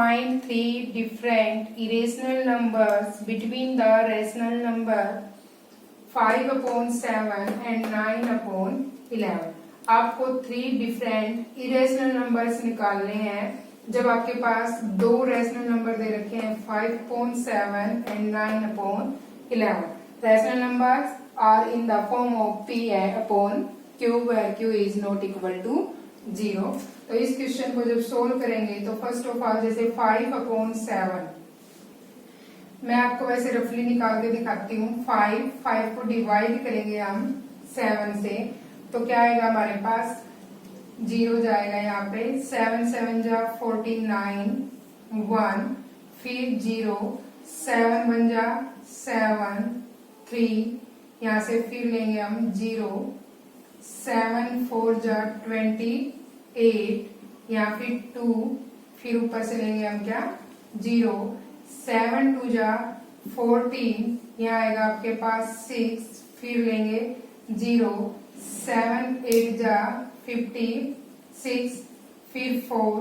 find three different irrational numbers between the rational number 5/7 and 9/11। आपको three different irrational numbers निकालने हैं जब आपके पास दो रेशनल नंबर दे रखे हैं 5/7 and 9/11। Rational numbers are in the form of p upon q where q is not equal to 0। तो इस क्वेश्चन को जब सोल्व करेंगे तो फर्स्ट ऑफ ऑल जैसे 5/7 मैं आपको वैसे रफली निकाल के दिखाती हूँ। 5 को डिवाइड करेंगे हम 7 से तो क्या आएगा हमारे पास 0 जाएगा यहाँ पे। 7 7 जा 49 1 फिर 0 7 1 जा 7 3 यहाँ से फिर लेंगे हम 0 7 4 जा 28 यहाँ फिर 2 फिर ऊपर से लेंगे हम क्या 0 7 2 जा 14 यहाँ आएगा आपके पास 6 फिर लेंगे 0 7 8 जा 56 फिर 4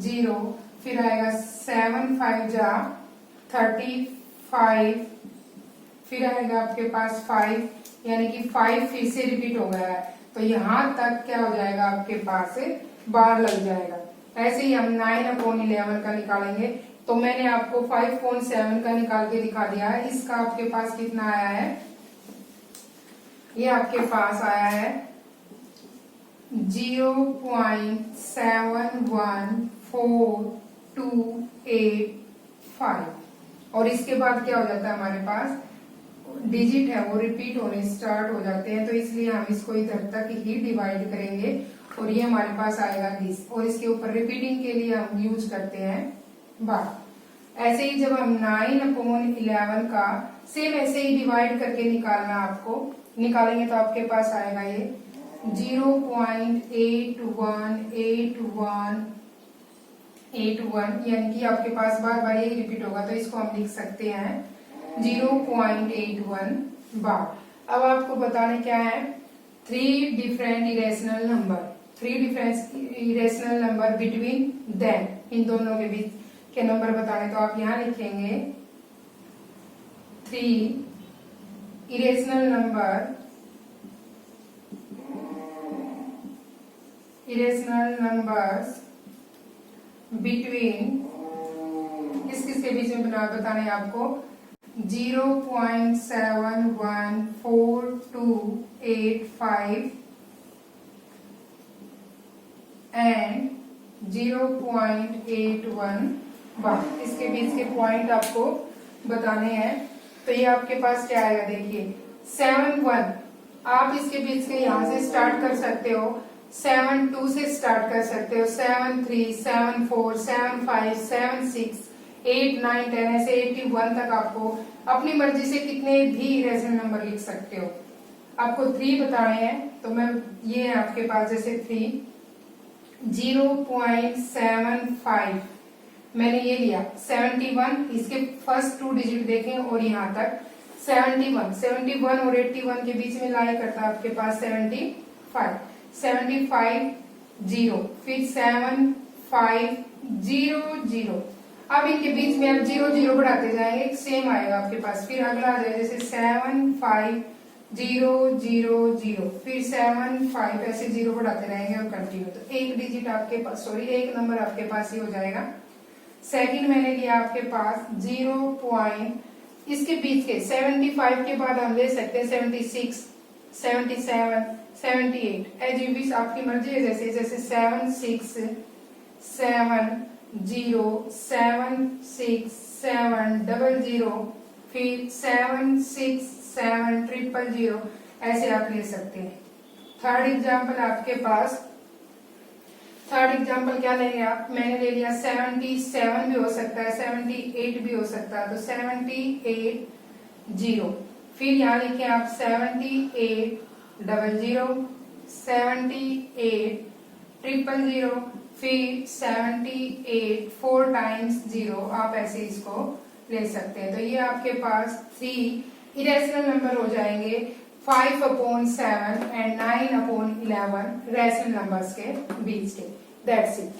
0 फिर आएगा 7 5 जा 35 फिर आएगा आपके पास 5 यानी कि 5 फिर से रिपीट हो गया है तो यहाँ तक क्या हो जाएगा आपके पास बार लग जाएगा। ऐसे ही हम 9/11 का निकालेंगे तो मैंने आपको 5/7 का निकाल के दिखा दिया है। इसका आपके पास कितना आया है, ये आपके पास आया है 0.71428 और इसके बाद क्या हो जाता है हमारे पास डिजिट है वो रिपीट होने स्टार्ट हो जाते हैं तो इसलिए हम इसको इधर तक ही डिवाइड करेंगे और ये हमारे पास आएगा 20 और इसके ऊपर रिपीटिंग के लिए हम यूज करते हैं बार। ऐसे ही जब हम 9/11 का सेम ऐसे ही डिवाइड करके निकालना आपको निकालेंगे तो आपके पास आएगा ये 0.8181 यानी कि आपके पास बार बार यही रिपीट होगा तो इसको हम लिख सकते हैं 0.81 बार। अब आपको बताने क्या है three different irrational number between them, इन दोनों के बीच के नंबर बताने तो आप यहाँ लिखेंगे थ्री इरेशनल नंबर्स बिटवीन किसके बीच में बताना है आपको 0.71428 एंड 0.81 बार। इसके बीच के पॉइंट आपको बताने हैं तो ये आपके पास क्या आएगा देखिए 7 1 आप इसके बीच के यहाँ से स्टार्ट कर सकते हो 7 2 से स्टार्ट कर सकते हो 7 3 7 4 7 5 7 6 8 9 10 ऐसे 81 तक आपको अपनी मर्जी से कितने भी रेशनल नंबर लिख सकते हो। आपको 3 बताने हैं तो मैं ये है आपके पास जैसे 3 0.75 मैंने ये लिया 71 इसके फर्स्ट 2 डिजिट देखें और यहाँ तक 71 और 81 के बीच में लाई करता है आपके पास 75 0 फिर 7 5 0 0 अब इनके बीच में आप 0 0 बढ़ाते जाएंगे सेम आएगा आपके पास। फिर अगला आ जाए जैसे 7 5 0 0 0 फिर 7 5 ऐसे 0 बढ़ाते रहेंगे और कंटिन्यू तो एक डिजिट आपके पास एक नंबर आपके पास ही हो जाएगा। सेकंड मैंने लिया आपके पास 0 पॉइंट इसके बीच के 75 के बाद हम ले सकते हैं 76 77 78 एज यू विश आपकी मर्जी है जैसे 7 6 7 0 7 6 7 0 फिर 7 6 7 0 ऐसे आप ले सकते हैं। थर्ड एग्जाम्पल आपके पास क्या लेंगे आप मैंने ले लिया 77 भी हो सकता है 78 भी हो सकता है तो 78 0 फिर यहाँ लिखें आप 78 00 78 000 फिर 78 4 टाइम्स 0 आप ऐसे इसको ले सकते हैं। तो ये आपके पास 3 इरेशनल नंबर हो जाएंगे 5/7 एंड 9/11 रेशनल नंबर्स के बीच के। That's it.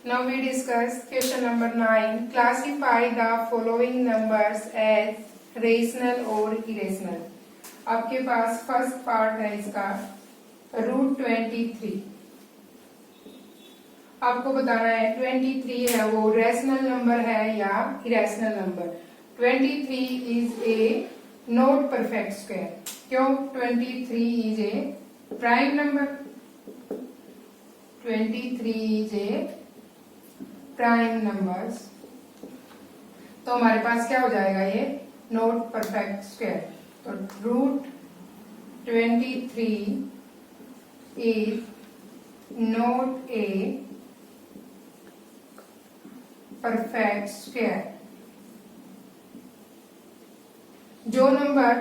Now we discuss question number 9. Classify the following numbers as rational or irrational. आपके पास फर्स्ट पार्ट है इसका √23. आपको बताना है 23 है वो रैशनल नंबर है या irrational number. 23 is a not perfect square. क्यों? 23 is a prime number. 23 is a prime numbers. तो हमारे पास क्या हो जाएगा ये नॉट परफेक्ट स्क्वायर. तो √23 is not a perfect square. जो नंबर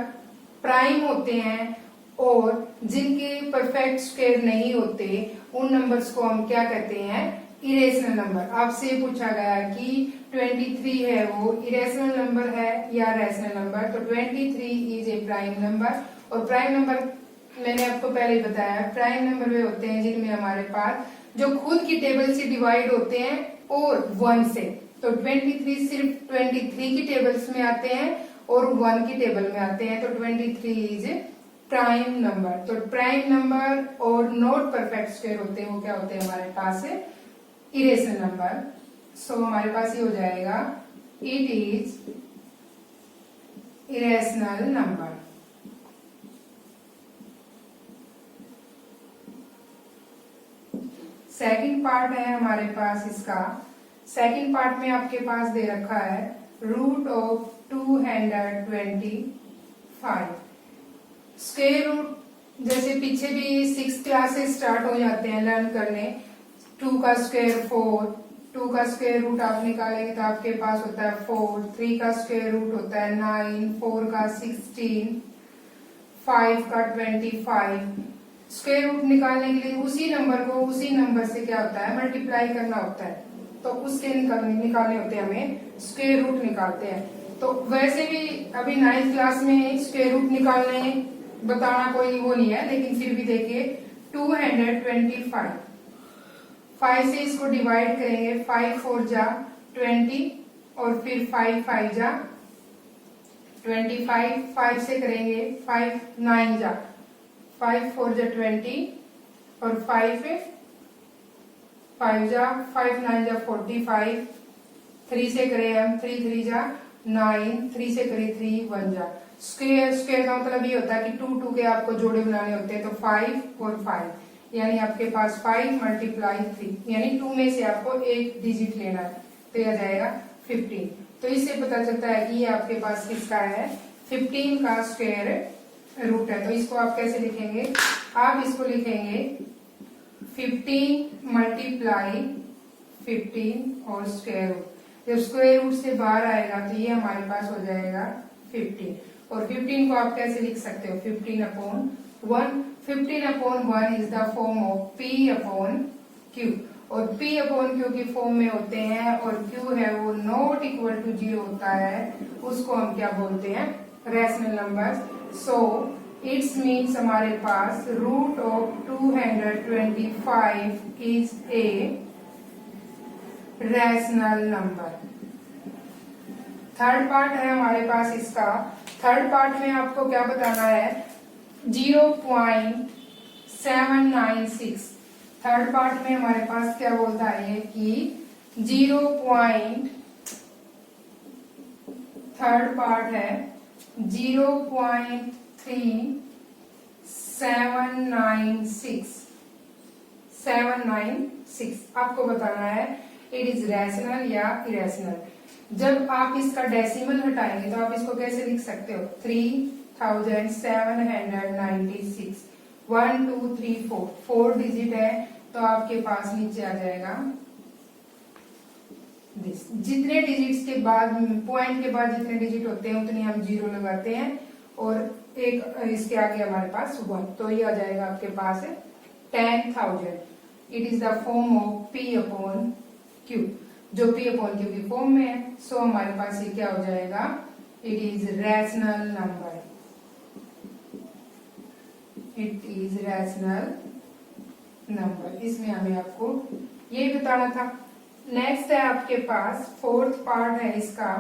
प्राइम होते हैं और जिनके परफेक्ट स्क्वायर नहीं होते उन नंबर्स को हम क्या कहते हैं? Irrational number. आपसे पूछा गया कि 23 है वो इरेशनल नंबर है या रैशनल नंबर. तो 23 इज ए प्राइम नंबर. और प्राइम नंबर मैंने आपको पहले ही बताया, प्राइम नंबर वे होते हैं जिनमें हमारे पास जो खुद की टेबल से डिवाइड होते हैं और 1 से. तो 23 सिर्फ 23 की टेबल्स में आते हैं और 1 की टेबल में आते हैं. तो 23 इज प्राइम नंबर. तो प्राइम नंबर और नॉट परफेक्ट स्क्वायर होते हैं वो क्या होते हैं हमारे पास? Irrational number. सो हमारे पास ये हो जाएगा it is irrational number. Second part है हमारे पास इसका. सेकंड पार्ट में आपके पास दे रखा है √225. स्क्वायर रूट जैसे पीछे भी 6 क्लास से स्टार्ट हो जाते हैं लर्न करने. 2 का स्क्वायर 4. 2 का स्क्वायर रूट आप निकालेंगे तो आपके पास होता है 4. 3 का स्क्वायर रूट होता है 9. 4 का 16. 5 का 25. स्क्वायर रूट निकालने के लिए उसी नंबर को उसी नंबर से क्या होता है? मल्टीप्लाई करना होता है. तो उसके निकालने होते हैं, हमें स्क्वायर रूट निकालते हैं. तो वैसे भी अभी 9th क्लास में स्क्वायर रूट निकालने बताना कोई वो नहीं है, लेकिन फिर भी देखिए 225. 5 से इसको डिवाइड करेंगे. 5 4 जा 20 और फिर 5 5 जा 25. 5 से करेंगे 5 9 जा 5 4 जा 20 और 5 5 जा 5 9 जा 45. 3 से करें हम 3 3 जा 9. 3 से करें 3 1 जा. स्क्वायर स्क्वायर का मतलब ये होता है कि 2 2 के आपको जोड़े बनाने होते हैं. तो 5 और 5 यानी आपके पास 5 मल्टीप्लाई 3 यानी 2 में से आपको एक डिजिट लेना है. तो यह जाएगा 15. तो इससे पता चलता है कि ये आपके पास किसका है? 15 का स्क्वायर रूट है. तो इसको आप कैसे लिखेंगे? आप इसको लिखेंगे 15 मल्टीप्लाई 15 और स्क्वायर रूट. जब स्क्वायर रूट से बाहर आएगा तो ये हमारे पास हो जाएगा 15. और 15 को आप कैसे लिख सकते हो? 15/1. 15/1 is the form of P/Q. और P/Q की फॉर्म में होते हैं और Q है वो नॉट इक्वल टू 0 होता है. उसको हम क्या बोलते हैं? Rational number. So it's means हमारे पास √225 is a rational number. Third part है हमारे पास इसका. थर्ड पार्ट में आपको क्या बताना है? 0.796. थर्ड पार्ट में हमारे पास क्या बोलता है कि 3rd पार्ट है 0.3796. आपको बताना है इट इज रैशनल या इरेशनल. जब आप इसका डेसिमल हटाएंगे तो आप इसको कैसे लिख सकते हो? 3796. 1 2 3 4 4 डिजिट है तो आपके पास नीचे आ जाएगा दिस. जितने डिजिट्स के बाद पॉइंट के बाद जितने डिजिट होते हैं उतने हम 0 लगाते हैं और एक इसके आगे हमारे पास 1. तो ये आ जाएगा आपके पास 10,000. It is the form of P/Q. जो P/Q की फॉर्म में है. सो हमारे पास ये क्या हो जाएगा? It is rational number. It is rational number. इसमें हमें आपको ये बताना था. नेक्स्ट है आपके पास फोर्थ पार्ट है इसका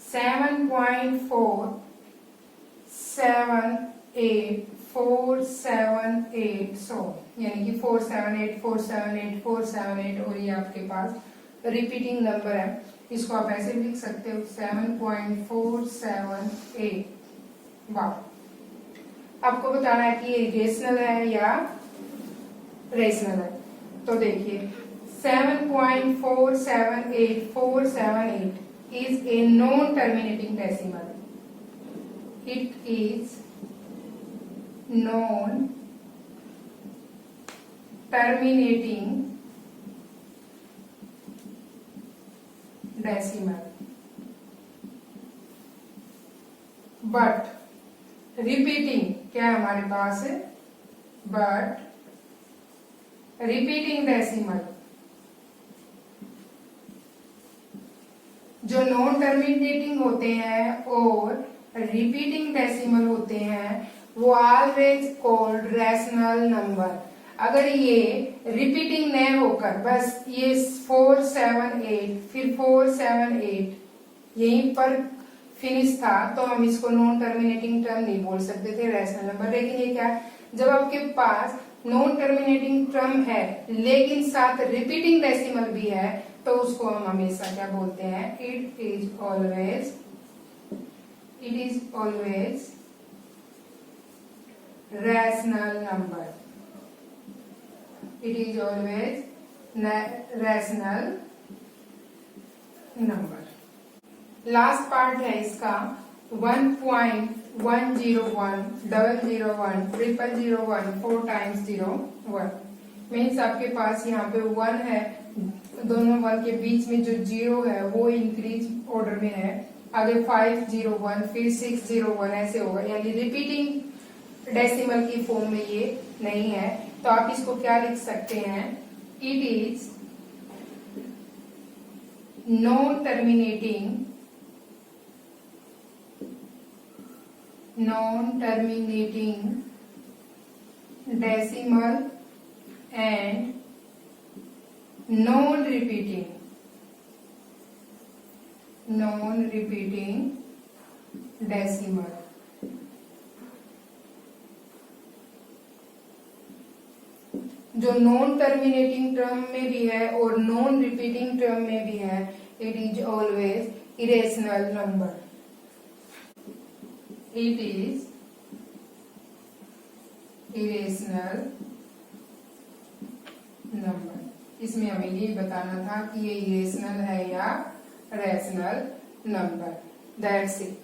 7.478 सो यानी कि 478 478 478 और ये आपके पास रिपीटिंग नंबर है। इसको आप ऐसे भी लिख सकते हो 7.478। वाह, आपको बताना है कि ये रेशनल है या रेशनल है। तो देखिए 7.478478 is a non-terminating decimal. It is non-terminating decimal. But repeating क्या है हमारे पास है? But repeating decimal जो नॉन टर्मिनेटिंग होते हैं और रिपीटिंग डेसिमल होते हैं वो ऑलवेज कॉल्ड रैशनल नंबर। अगर ये रिपीटिंग नहीं होकर बस ये 478 फिर 478 यहीं पर फिनिश था तो हम इसको नॉन टर्मिनेटिंग टर्म नहीं बोल सकते थे, रैशनल नंबर। लेकिन ये क्या, जब आपके पास नॉन टर्मिनेटिंग टर्म है लेकिन साथ रिपीटिंग डेसिमल भी है तो उसको हम हमेशा क्या बोलते हैं, it is always rational number. It is always rational number. Last part है इसका 1.101001001 4 times 01 मीन्स आपके पास यहाँ पे 1 है, दोनों 1 के बीच में जो 0 है वो इंक्रीज ऑर्डर में है। आगे 501 फिर 601 ऐसे होगा, यानी रिपीटिंग डेसिमल की फॉर्म में ये नहीं है। तो आप इसको क्या लिख सकते हैं, it is non terminating decimal and non-repeating decimal। जो नॉन टर्मिनेटिंग टर्म में भी है और नॉन रिपीटिंग टर्म में भी है, it is always irrational number. It is irrational number. इसमें हमें ये बताना था कि ये इरेशनल है या रैशनल नंबर। That's it.